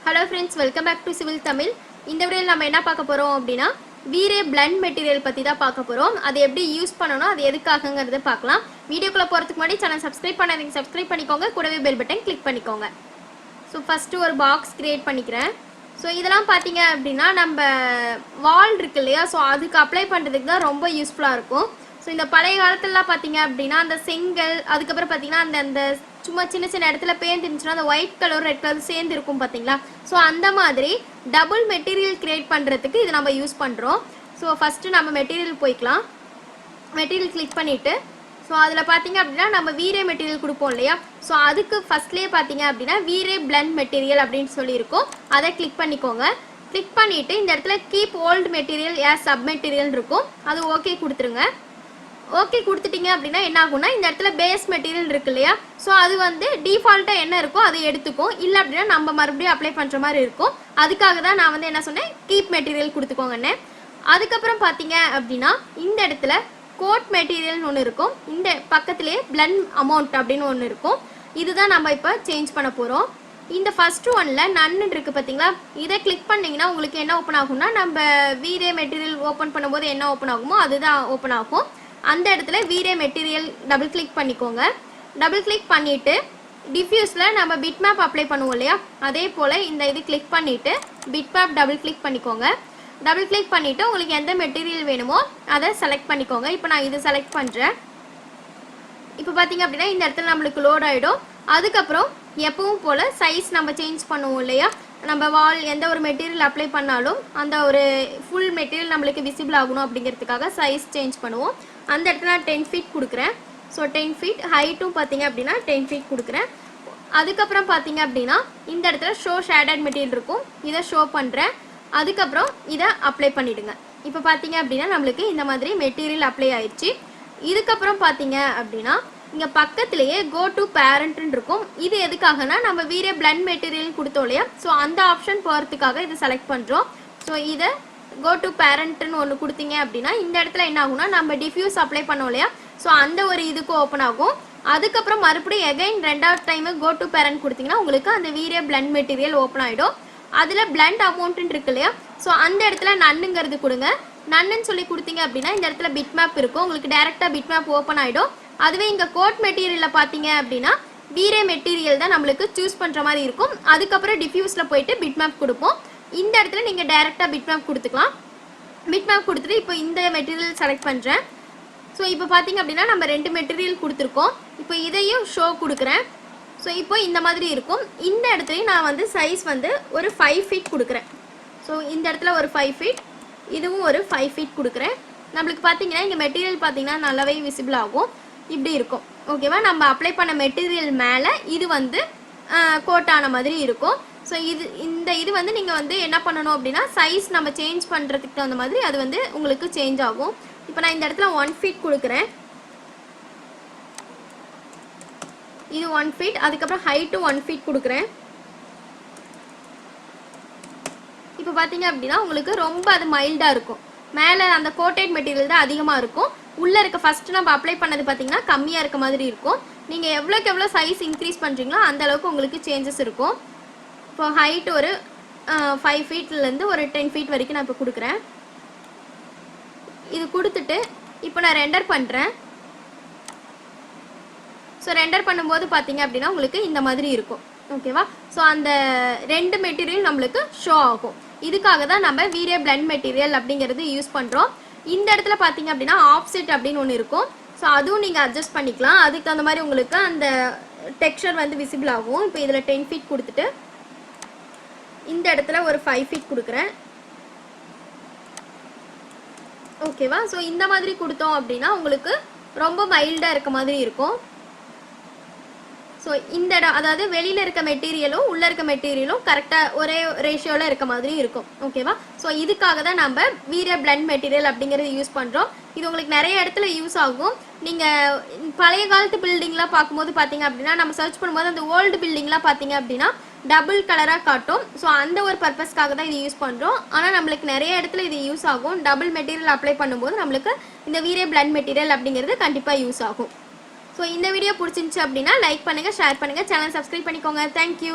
Hello friends, welcome back to Civil Tamil. இந்த வீடியோல நம்ம என்ன பார்க்க போறோம் அப்படினா V-Ray blend material பத்தி தான் பார்க்க போறோம். அது எப்படி யூஸ் பண்ணனும், அது எதுக்காகங்கறத பார்க்கலாம். வீடியோக்குள்ள போறதுக்கு முன்னாடி சேனல் சப்ஸ்கிரைப் பண்ணாதீங்க, சப்ஸ்கிரைப் பண்ணிக்கோங்க, கூடவே பெல் பட்டன் கிளிக் பண்ணிக்கோங்க. சோ ஃபர்ஸ்ட் ஒரு பாக்ஸ் கிரியேட் பண்ணிக்கிறேன். சோ இதெல்லாம் பாத்தீங்க அப்படினா நம்ம வால் இருக்கு இல்லையா, சோ அதுக்கு அப்ளை பண்றதுக்கு தான் ரொம்ப யூஸ்ஃபுல்லா இருக்கும். சோ இந்த பழைய காலத்துலலாம் பாத்தீங்க அப்படினா அந்த செங்கல் அதுக்கு அப்புறம் பாத்தீங்கன்னா அந்த சும்மா சின்ன சின்ன இடத்துல பெயிண்ட் இருந்துச்சுனா அந்த ஒயிட் கலர் ரெட் கலர் சேர்ந்து இருக்கும் பாத்தீங்களா. சோ அந்த மாதிரி டபுள் மெட்டீரியல் கிரியேட் பண்றதுக்கு இது நம்ம யூஸ் பண்றோம். சோ ஃபர்ஸ்ட் நம்ம மெட்டீரியல் போய்க்கலாம். மெட்டீரியல் கிளிக் பண்ணிட்டு சோ அதுல பாத்தீங்க அப்படினா நம்ம V-Ray மெட்டீரியல் கொடுப்போம் இல்லையா, சோ அதுக்கு ஃபர்ஸ்ட்லயே பாத்தீங்க அப்படினா V-Ray blend மெட்டீரியல் அப்படினு சொல்லி இருக்கும். அதை கிளிக் பண்ணிக்கோங்க. கிளிக் பண்ணிட்டு இந்த இடத்துல keep old material as sub material இருக்கும், அது ஓகே கொடுத்துருங்க. ஓகே கொடுத்துட்டீங்க அப்படின்னா என்ன ஆகும்னா இந்த இடத்துல பேஸ் மெட்டீரியல் இருக்கு இல்லையா, ஸோ அது வந்து டிஃபால்ட்டாக என்ன இருக்கோ அதை எடுத்துக்கும். இல்லை அப்படின்னா நம்ம மறுபடியும் அப்ளை பண்ணுற மாதிரி இருக்கும். அதுக்காக தான் நான் வந்து என்ன சொன்னேன், கீப் மெட்டீரியல் கொடுத்துக்கோங்கன்னு. அதுக்கப்புறம் பார்த்தீங்க அப்படின்னா இந்த இடத்துல கோட் மெட்டீரியல்னு ஒன்று இருக்கும். இந்த பக்கத்துலேயே பிளண்ட் அமௌண்ட் அப்படின்னு ஒன்று இருக்கும். இதுதான் நம்ம இப்போ சேஞ்ச் பண்ண போகிறோம். இந்த ஃபர்ஸ்ட் ஒன்ல நன்னு இருக்கு பார்த்தீங்களா, இதை கிளிக் பண்ணிங்கன்னா உங்களுக்கு என்ன ஓப்பன் ஆகும்னா நம்ம V-Ray மெட்டீரியல் ஓப்பன் பண்ணும்போது என்ன ஓப்பன் ஆகுமோ அதுதான் ஓப்பன் ஆகும். அந்த இடத்துல V-Ray மெட்டீரியல் டபுள் கிளிக் பண்ணிக்கோங்க. டபுள் கிளிக் பண்ணிட்டு டிஃப்யூஸில் நம்ம பிட் மேப் அப்ளை பண்ணுவோம் இல்லையா, அதே போல் இந்த இது கிளிக் பண்ணிவிட்டு பிட் மேப் டபுள் கிளிக் பண்ணிக்கோங்க. டபுள் கிளிக் பண்ணிவிட்டு உங்களுக்கு எந்த மெட்டீரியல் வேணுமோ அதை செலக்ட் பண்ணிக்கோங்க. இப்போ நான் இதை செலக்ட் பண்ணுறேன். இப்போ பார்த்தீங்க அப்படின்னா இந்த இடத்துல நம்மளுக்கு லோட் ஆகிடும். அதுக்கப்புறம் எப்பவும் போல் சைஸ் நம்ம சேஞ்ச் பண்ணுவோம் இல்லையா, நம்ம வால் எந்த ஒரு மெட்டீரியல் அப்ளை பண்ணாலும் அந்த ஒரு ஃபுல் மெட்டீரியல் நம்மளுக்கு விசிபிள் ஆகணும் அப்படிங்கிறதுக்காக சைஸ் சேஞ்ச் பண்ணுவோம். அந்த இடத்துல நான் 10 ஃபீட் கொடுக்குறேன். ஸோ 10 ஃபீட் ஹைட்டும் பார்த்தீங்க அப்படின்னா 10 ஃபீட் கொடுக்குறேன். அதுக்கப்புறம் பார்த்தீங்க அப்படின்னா இந்த இடத்துல ஷோ ஷேடட் மெட்டீரியல் இருக்கும், இதை ஷோ பண்ணுறேன். அதுக்கப்புறம் இதை அப்ளை பண்ணிவிடுங்க. இப்போ பார்த்தீங்க அப்படின்னா நம்மளுக்கு இந்த மாதிரி மெட்டீரியல் அப்ளை ஆயிடுச்சு. இதுக்கப்புறம் பார்த்தீங்க அப்படின்னா இங்கே பக்கத்துலேயே கோ டு பேரண்ட்னு இருக்கும். இது எதுக்காகனா நம்ம V-Ray blend மெட்டீரியல் கொடுத்தோம் இல்லையா, ஸோ அந்த ஆப்ஷன் போகிறதுக்காக இதை செலக்ட் பண்ணுறோம். ஸோ இதை கோ டு பேரண்ட்னு ஒன்று கொடுத்தீங்க அப்படின்னா இந்த இடத்துல என்ன ஆகும்னா நம்ம டிஃப்யூஸ் அப்ளை பண்ணோம் இல்லையா, ஸோ அந்த ஒரு இதுக்கு ஓப்பன் ஆகும். அதுக்கப்புறம் மறுபடியும் எகைன் ரெண்டாவது டைமு கோ டு பேரண்ட் கொடுத்தீங்கன்னா உங்களுக்கு அந்த V-Ray blend மெட்டீரியல் ஓப்பன் ஆகிடும். அதில் பிளண்ட் அமௌண்ட்டுன்னு இருக்கு இல்லையா, ஸோ அந்த இடத்துல நன்னுங்கிறது கொடுங்க. நன்னுன்னு சொல்லி கொடுத்தீங்க அப்படின்னா இந்த இடத்துல பிட் மேப் இருக்கும், உங்களுக்கு டேரெக்டாக பிட் மேப் ஓப்பன் ஆகிடும். அதுவே இங்கே கோட் மெட்டீரியலில் பார்த்தீங்க அப்படின்னா V-Ray மெட்டீரியல் தான் நம்மளுக்கு சூஸ் பண்ணுற மாதிரி இருக்கும். அதுக்கப்புறம் டிஃப்யூஸில் போயிட்டு பிட் மேப் கொடுப்போம். இந்த இடத்துல நீங்கள் டேரெக்டாக பிட் மேப் கொடுத்துக்கலாம். பிட் மேப் கொடுத்துட்டு இப்போ இந்த மெட்டீரியல் செலக்ட் பண்ணுறேன். ஸோ இப்போ பார்த்தீங்க அப்படின்னா நம்ம 2 மெட்டீரியல் கொடுத்துருக்கோம். இப்போ இதையும் ஷோ கொடுக்குறேன். ஸோ இப்போ இந்த மாதிரி இருக்கும். இந்த இடத்துலையும் நான் வந்து சைஸ் வந்து ஒரு 5 ஃபீட் கொடுக்குறேன். ஸோ இந்த இடத்துல ஒரு 5 ஃபீட், இதுவும் ஒரு 5 ஃபீட் கொடுக்குறேன். நம்மளுக்கு பார்த்தீங்கன்னா இங்கே மெட்டீரியல் பார்த்தீங்கன்னா நல்லாவே விசிபிள் ஆகும், இப்படி இருக்கும். ஓகேவா, நம்ம அப்ளை பண்ண மெட்டீரியல் மேலே இது வந்து கோட்டான மாதிரி இருக்கும். ஸோ இது வந்து நீங்கள் வந்து என்ன பண்ணணும் அப்படின்னா சைஸ் நம்ம சேஞ்ச் பண்ணுறதுக்கு தகுந்த மாதிரி அது வந்து உங்களுக்கு சேஞ்ச் ஆகும். இப்போ நான் இந்த இடத்துல 1 ஃபீட் கொடுக்குறேன். இது 1 ஃபீட், அதுக்கப்புறம் ஹைட்டு 1 ஃபீட் கொடுக்குறேன். இப்போ பார்த்தீங்க அப்படின்னா உங்களுக்கு ரொம்ப அது மைல்டாக இருக்கும். மேலே அந்த கோட்டட் மெட்டீரியல் தான் அதிகமாக இருக்கும். உள்ளே இருக்க ஃபஸ்ட்டு நம்ம அப்ளை பண்ணது பார்த்தீங்கன்னா கம்மியாக இருக்க மாதிரி இருக்கும். நீங்கள் எவ்வளோக்கு எவ்வளோ சைஸ் இன்க்ரீஸ் பண்ணுறீங்களோ அந்த அளவுக்கு உங்களுக்கு சேஞ்சஸ் இருக்கும். இப்போ ஹைட் ஒரு 5 ஃபீட்லேருந்து ஒரு 10 ஃபீட் வரைக்கும் நான் இப்போ கொடுக்குறேன். இது கொடுத்துட்டு இப்போ நான் ரெண்டர் பண்ணுறேன். ஸோ ரெண்டர் பண்ணும்போது பார்த்தீங்க அப்படின்னா உங்களுக்கு இந்த மாதிரி இருக்கும். ஓகேவா, ஸோ அந்த 2 மெட்டீரியல் நம்மளுக்கு ஷோ ஆகும். இதுக்காக தான் நம்ம V-Ray blend மெட்டீரியல் அப்படிங்கிறது யூஸ் பண்ணுறோம். இந்த இடத்துல பார்த்தீங்க அப்படின்னா ஆஃப்செட் அப்படின்னு ஒன்று இருக்கும். ஸோ அதுவும் நீங்கள் அட்ஜஸ்ட் பண்ணிக்கலாம். அதுக்கு அந்த மாதிரி உங்களுக்கு அந்த டெக்ஸ்சர் வந்து விசிபிள் ஆகும். இப்போ இதில் 10 ஃபீட் கொடுத்துட்டு இந்த இடத்துல ஒரு 5 ஃபீட் கொடுக்குறேன். ஓகேவா, ஸோ இந்த மாதிரி கொடுத்தோம் அப்படின்னா உங்களுக்கு ரொம்ப மைல்டாக இருக்க மாதிரி இருக்கும். ஸோ இந்த இடம் அதாவது வெளியில் இருக்க மெட்டீரியலும் உள்ளே இருக்க மெட்டீரியலும் கரெக்டாக ஒரே ரேஷியோவில் இருக்க மாதிரி இருக்கும். ஓகேவா, ஸோ இதுக்காக தான் நம்ம V-Ray blend மெட்டீரியல் அப்படிங்கிறது யூஸ் பண்ணுறோம். இது உங்களுக்கு நிறைய இடத்துல யூஸ் ஆகும். நீங்கள் பழைய காலத்து பில்டிங்லாம் பார்க்கும்போது பார்த்தீங்க அப்படின்னா நம்ம சர்ச் பண்ணும்போது அந்த ஓல்டு பில்டிங்லாம் பார்த்தீங்க அப்படின்னா டபுள் கலராக காட்டும். ஸோ அந்த ஒரு பர்பஸ்க்காக தான் இது யூஸ் பண்ணுறோம். ஆனால் நம்மளுக்கு நிறைய இடத்துல இது யூஸ் ஆகும். டபுள் மெட்டீரியல் அப்ளை பண்ணும்போது நம்மளுக்கு இந்த V-Ray blend மெட்டீரியல் அப்படிங்கிறது கண்டிப்பாக யூஸ் ஆகும். ஸோ இந்த வீடியோ பிடிச்சிருந்துச்சு அப்படின்னா லைக் பண்ணுங்கள், ஷேர் பண்ணுங்கள், சேனல் சப்ஸ்கிரைப் பண்ணிக்கோங்க. தேங்க்யூ.